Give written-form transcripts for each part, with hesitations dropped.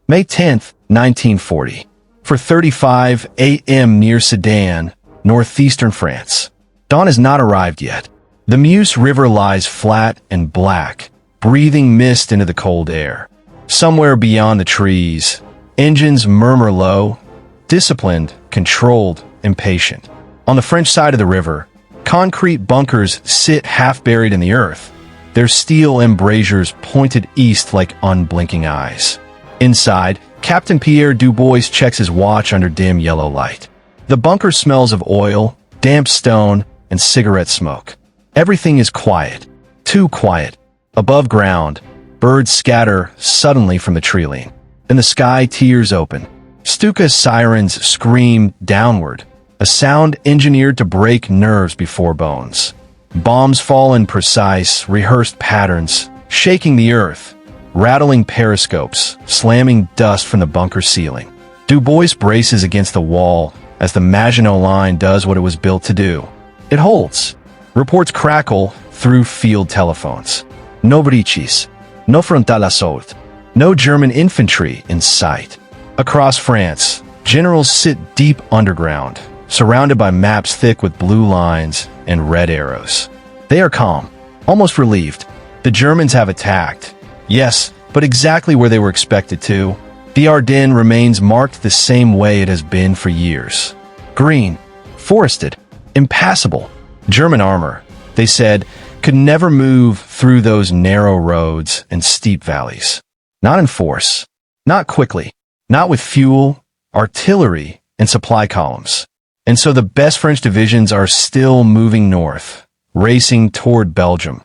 May 10, 1940. For 35 a.m. near Sedan, northeastern France. Dawn has not arrived yet. The Meuse River lies flat and black, breathing mist into the cold air. Somewhere beyond the trees, engines murmur low, disciplined, controlled, impatient. On the French side of the river, concrete bunkers sit half-buried in the earth, their steel embrasures pointed east like unblinking eyes. Inside, Captain Pierre Dubois checks his watch under dim yellow light. The bunker smells of oil, damp stone, and cigarette smoke. Everything is quiet, too quiet. Above ground, birds scatter suddenly from the treeline. In the sky, tears open. Stuka sirens scream downward, a sound engineered to break nerves before bones. Bombs fall in precise, rehearsed patterns, shaking the earth, rattling periscopes, slamming dust from the bunker ceiling. Dubois braces against the wall as the Maginot Line does what it was built to do. It holds. Reports crackle through field telephones. No briches, no frontal assault, no German infantry in sight. Across France, generals sit deep underground, surrounded by maps thick with blue lines and red arrows. They are calm, almost relieved. The Germans have attacked. Yes, but exactly where they were expected to. The Ardennes remains marked the same way it has been for years. Green, forested, impassable. German armor, they said, could never move through those narrow roads and steep valleys. Not in force, not quickly, not with fuel, artillery, and supply columns. And so the best French divisions are still moving north, racing toward Belgium,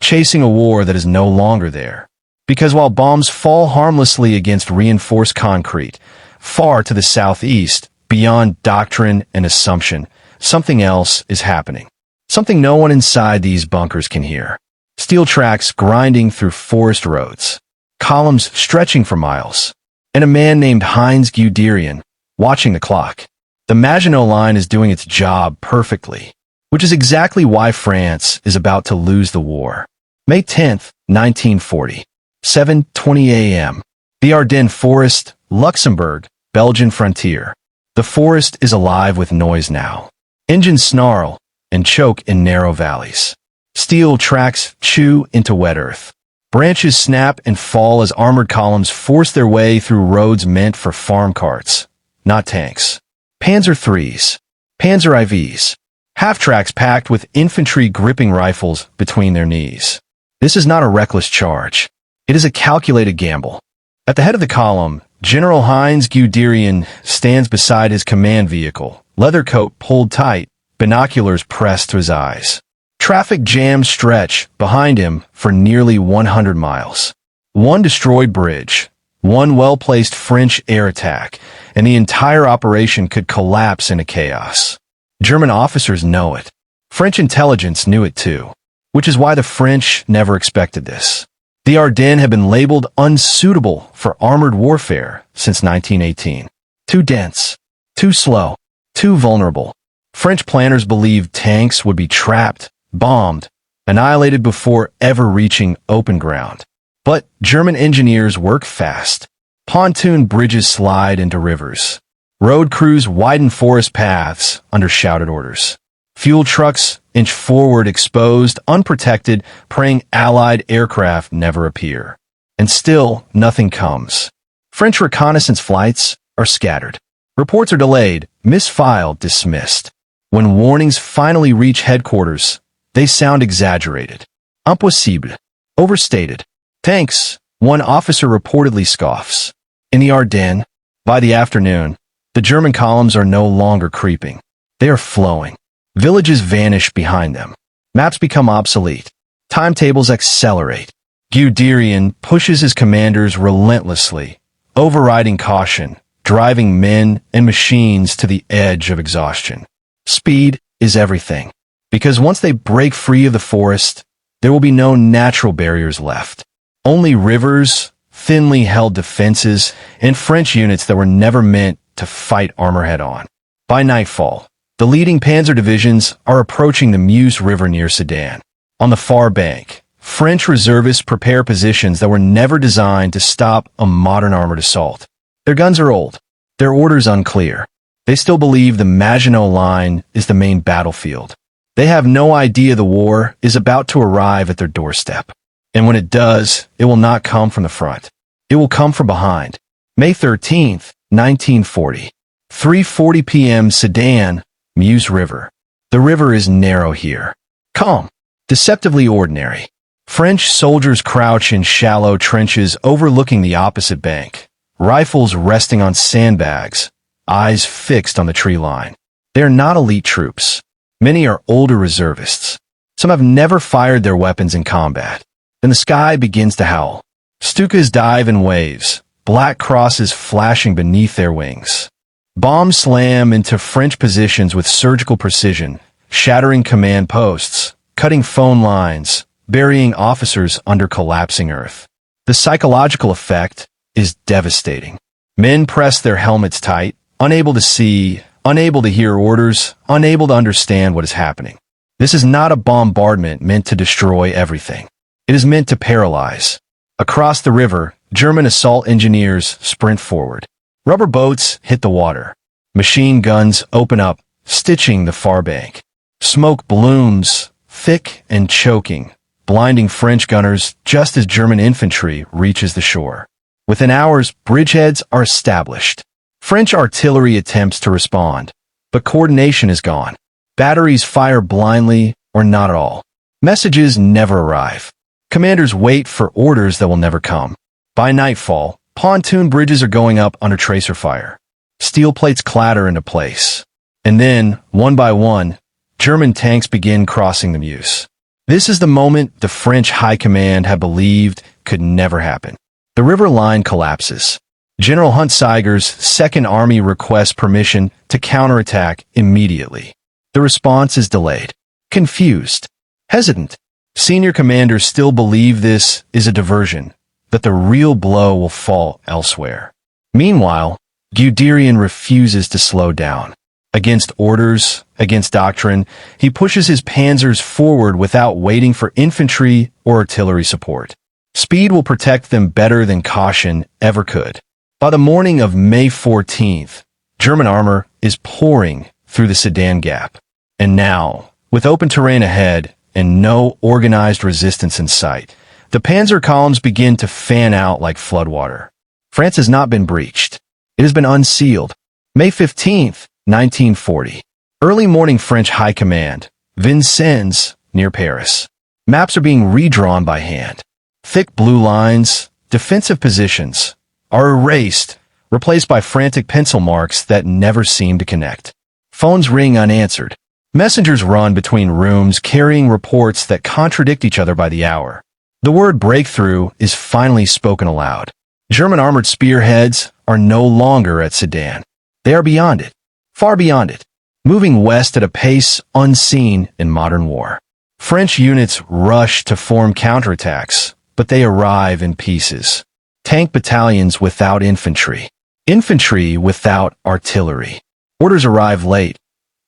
chasing a war that is no longer there. Because while bombs fall harmlessly against reinforced concrete, far to the southeast, beyond doctrine and assumption, something else is happening. Something no one inside these bunkers can hear. Steel tracks grinding through forest roads, columns stretching for miles, and a man named Heinz Guderian watching the clock. The Maginot Line is doing its job perfectly, which is exactly why France is about to lose the war. May 10th, 1940, 7:20 a.m. The Ardennes Forest, Luxembourg, Belgian frontier. The forest is alive with noise now. Engines snarl and choke in narrow valleys. Steel tracks chew into wet earth. Branches snap and fall as armored columns force their way through roads meant for farm carts, not tanks. Panzer IIIs, Panzer IVs, half-tracks packed with infantry gripping rifles between their knees. This is not a reckless charge. It is a calculated gamble. At the head of the column, General Heinz Guderian stands beside his command vehicle, leather coat pulled tight, binoculars pressed to his eyes. Traffic jams stretch behind him for nearly 100 miles. One destroyed bridge, one well-placed French air attack, and the entire operation could collapse into chaos. German officers know it. French intelligence knew it too, which is why the French never expected this. The Ardennes have been labeled unsuitable for armored warfare since 1918. Too dense, too slow, too vulnerable. French planners believed tanks would be trapped, bombed, annihilated before ever reaching open ground. But German engineers work fast. Pontoon bridges slide into rivers. Road crews widen forest paths under shouted orders. Fuel trucks inch forward exposed, unprotected, praying Allied aircraft never appear. And still, nothing comes. French reconnaissance flights are scattered. Reports are delayed, misfiled, dismissed. When warnings finally reach headquarters, they sound exaggerated. Impossible. Overstated. Tanks, one officer reportedly scoffs. In the Ardennes, by the afternoon, the German columns are no longer creeping. They are flowing. Villages vanish behind them. Maps become obsolete. Timetables accelerate. Guderian pushes his commanders relentlessly, overriding caution, driving men and machines to the edge of exhaustion. Speed is everything, because once they break free of the forest, there will be no natural barriers left. Only rivers, thinly held defenses, and French units that were never meant to fight armor head-on. By nightfall, the leading panzer divisions are approaching the Meuse River near Sedan. On the far bank, French reservists prepare positions that were never designed to stop a modern armored assault. Their guns are old, their orders unclear. They still believe the Maginot Line is the main battlefield. They have no idea the war is about to arrive at their doorstep. And when it does, it will not come from the front. It will come from behind. May 13th, 1940. 3:40 p.m. Sedan, Meuse River. The river is narrow here. Calm. Deceptively ordinary. French soldiers crouch in shallow trenches overlooking the opposite bank. Rifles resting on sandbags. Eyes fixed on the tree line. They are not elite troops. Many are older reservists. Some have never fired their weapons in combat. Then the sky begins to howl. Stukas dive in waves, black crosses flashing beneath their wings. Bombs slam into French positions with surgical precision, shattering command posts, cutting phone lines, burying officers under collapsing earth. The psychological effect is devastating. Men press their helmets tight, unable to see, unable to hear orders, unable to understand what is happening. This is not a bombardment meant to destroy everything. It is meant to paralyze. Across the river, German assault engineers sprint forward. Rubber boats hit the water. Machine guns open up, stitching the far bank. Smoke blooms, thick and choking, blinding French gunners just as German infantry reaches the shore. Within hours, bridgeheads are established. French artillery attempts to respond, but coordination is gone. Batteries fire blindly or not at all. Messages never arrive. Commanders wait for orders that will never come. By nightfall, pontoon bridges are going up under tracer fire. Steel plates clatter into place. And then, one by one, German tanks begin crossing the Meuse. This is the moment the French high command had believed could never happen. The river line collapses. General Hunt-Seiger's Second Army requests permission to counterattack immediately. The response is delayed, confused, hesitant. Senior commanders still believe this is a diversion, that the real blow will fall elsewhere. Meanwhile, Guderian refuses to slow down. Against orders, against doctrine, he pushes his panzers forward without waiting for infantry or artillery support. Speed will protect them better than caution ever could. By the morning of May 14th, German armor is pouring through the Sedan Gap. And now, with open terrain ahead and no organized resistance in sight, the panzer columns begin to fan out like floodwater. France has not been breached. It has been unsealed. May 15th, 1940. Early morning French high command, Vincennes, near Paris. Maps are being redrawn by hand. Thick blue lines, defensive positions, are erased, replaced by frantic pencil marks that never seem to connect. Phones ring unanswered. Messengers run between rooms carrying reports that contradict each other by the hour. The word breakthrough is finally spoken aloud. German armored spearheads are no longer at Sedan. They are beyond it, far beyond it, moving west at a pace unseen in modern war. French units rush to form counterattacks, but they arrive in pieces. Tank battalions without infantry. Infantry without artillery. Orders arrive late,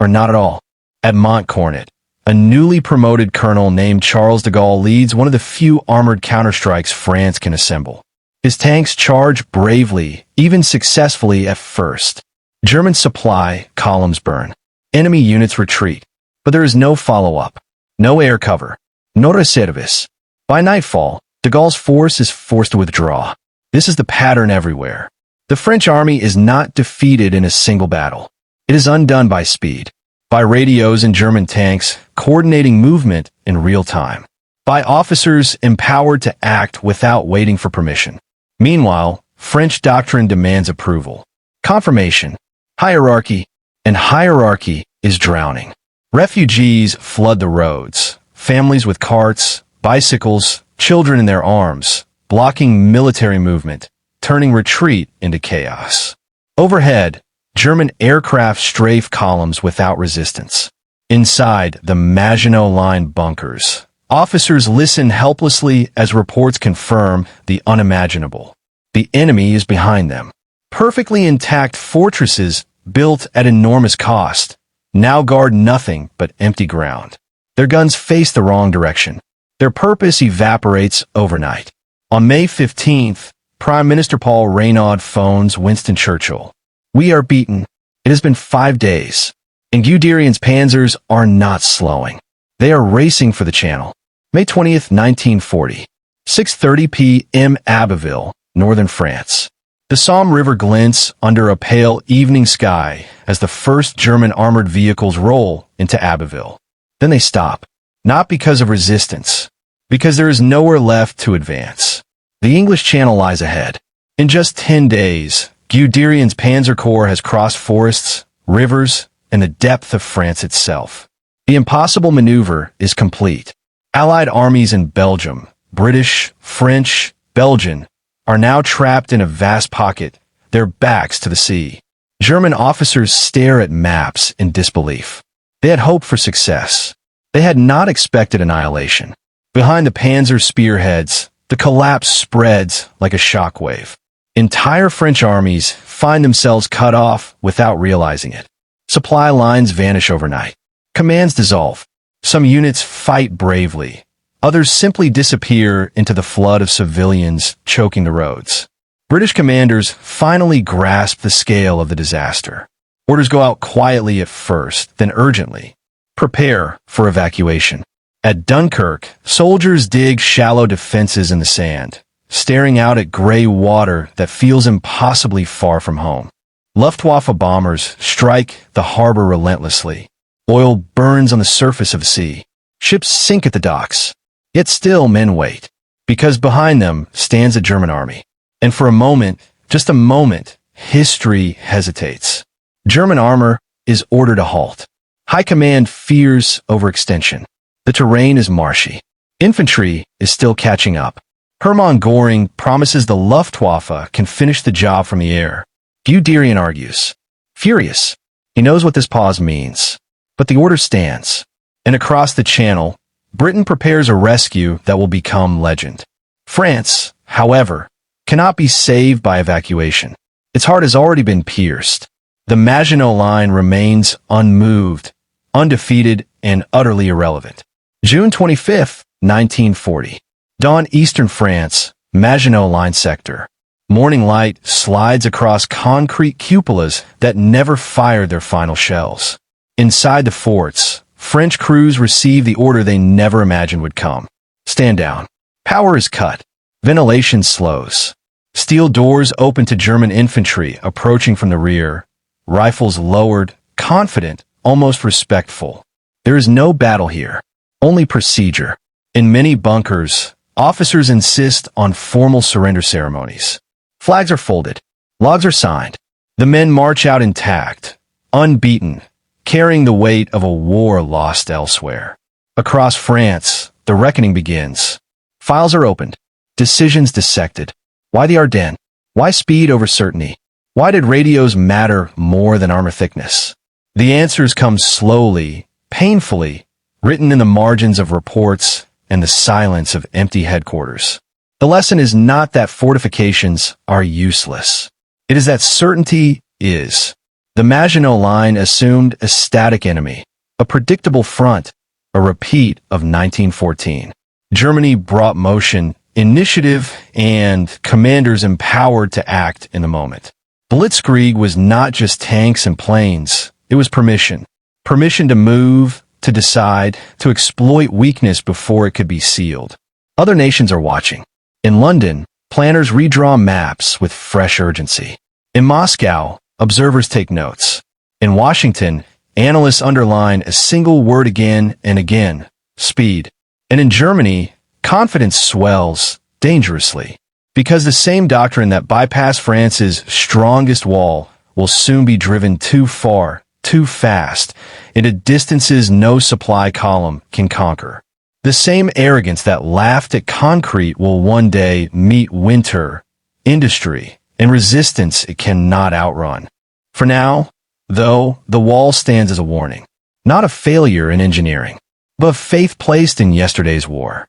or not at all. At Montcornet, a newly promoted colonel named Charles de Gaulle leads one of the few armored counterstrikes France can assemble. His tanks charge bravely, even successfully at first. German supply columns burn. Enemy units retreat. But there is no follow-up, no air cover, no reserves. By nightfall, de Gaulle's force is forced to withdraw. This is the pattern everywhere. The French army is not defeated in a single battle. It is undone by speed. By radios and German tanks coordinating movement in real time. By officers empowered to act without waiting for permission. Meanwhile, French doctrine demands approval, confirmation, hierarchy, and hierarchy is drowning. Refugees flood the roads, families with carts, bicycles, children in their arms, blocking military movement, turning retreat into chaos. Overhead, German aircraft strafe columns without resistance. Inside the Maginot Line bunkers, officers listen helplessly as reports confirm the unimaginable. The enemy is behind them. Perfectly intact fortresses built at enormous cost now guard nothing but empty ground. Their guns face the wrong direction. Their purpose evaporates overnight. On May 15th, Prime Minister Paul Reynaud phones Winston Churchill. "We are beaten. It has been 5 days. And Guderian's panzers are not slowing. They are racing for the Channel." May 20th, 1940. 6:30 p.m. Abbeville, northern France. The Somme River glints under a pale evening sky as the first German armored vehicles roll into Abbeville. Then they stop. Not because of resistance, because there is nowhere left to advance. The English Channel lies ahead. In just 10 days, Guderian's Panzer Corps has crossed forests, rivers, and the depth of France itself. The impossible maneuver is complete. Allied armies in Belgium, British, French, Belgian, are now trapped in a vast pocket, their backs to the sea. German officers stare at maps in disbelief. They had hoped for success. They had not expected annihilation. Behind the Panzer spearheads, the collapse spreads like a shockwave. Entire French armies find themselves cut off without realizing it. Supply lines vanish overnight. Commands dissolve. Some units fight bravely. Others simply disappear into the flood of civilians choking the roads. British commanders finally grasp the scale of the disaster. Orders go out quietly at first, then urgently. Prepare for evacuation. At Dunkirk, soldiers dig shallow defenses in the sand, staring out at gray water that feels impossibly far from home. Luftwaffe bombers strike the harbor relentlessly. Oil burns on the surface of the sea. Ships sink at the docks. Yet still men wait, because behind them stands a German army. And for a moment, just a moment, history hesitates. German armor is ordered to halt. High command fears overextension. The terrain is marshy. Infantry is still catching up. Hermann Göring promises the Luftwaffe can finish the job from the air. Guderian argues. Furious. He knows what this pause means. But the order stands. And across the Channel, Britain prepares a rescue that will become legend. France, however, cannot be saved by evacuation. Its heart has already been pierced. The Maginot Line remains unmoved, undefeated, and utterly irrelevant. June 25th, 1940. Dawn, eastern France, Maginot Line sector. Morning light slides across concrete cupolas that never fired their final shells. Inside the forts, French crews receive the order they never imagined would come. Stand down. Power is cut. Ventilation slows. Steel doors open to German infantry approaching from the rear. Rifles lowered, confident, almost respectful. There is no battle here, only procedure. In many bunkers, officers insist on formal surrender ceremonies. Flags are folded. Logs are signed. The men march out intact, unbeaten, carrying the weight of a war lost elsewhere. Across France, the reckoning begins. Files are opened. Decisions dissected. Why the Ardennes? Why speed over certainty? Why did radios matter more than armor thickness? The answers come slowly, painfully, written in the margins of reports and the silence of empty headquarters. The lesson is not that fortifications are useless. It is that certainty is. The Maginot Line assumed a static enemy, a predictable front, a repeat of 1914. Germany brought motion, initiative, and commanders empowered to act in the moment. Blitzkrieg was not just tanks and planes, it was permission. Permission to move, to decide, to exploit weakness before it could be sealed. Other nations are watching. In London, planners redraw maps with fresh urgency. In Moscow, observers take notes. In Washington, analysts underline a single word again and again, speed. And in Germany, confidence swells dangerously, because the same doctrine that bypassed France's strongest wall will soon be driven too far, too fast, into distances no supply column can conquer. The same arrogance that laughed at concrete will one day meet winter, industry, and resistance it cannot outrun. For now, though, the wall stands as a warning, not a failure in engineering, but faith placed in yesterday's war.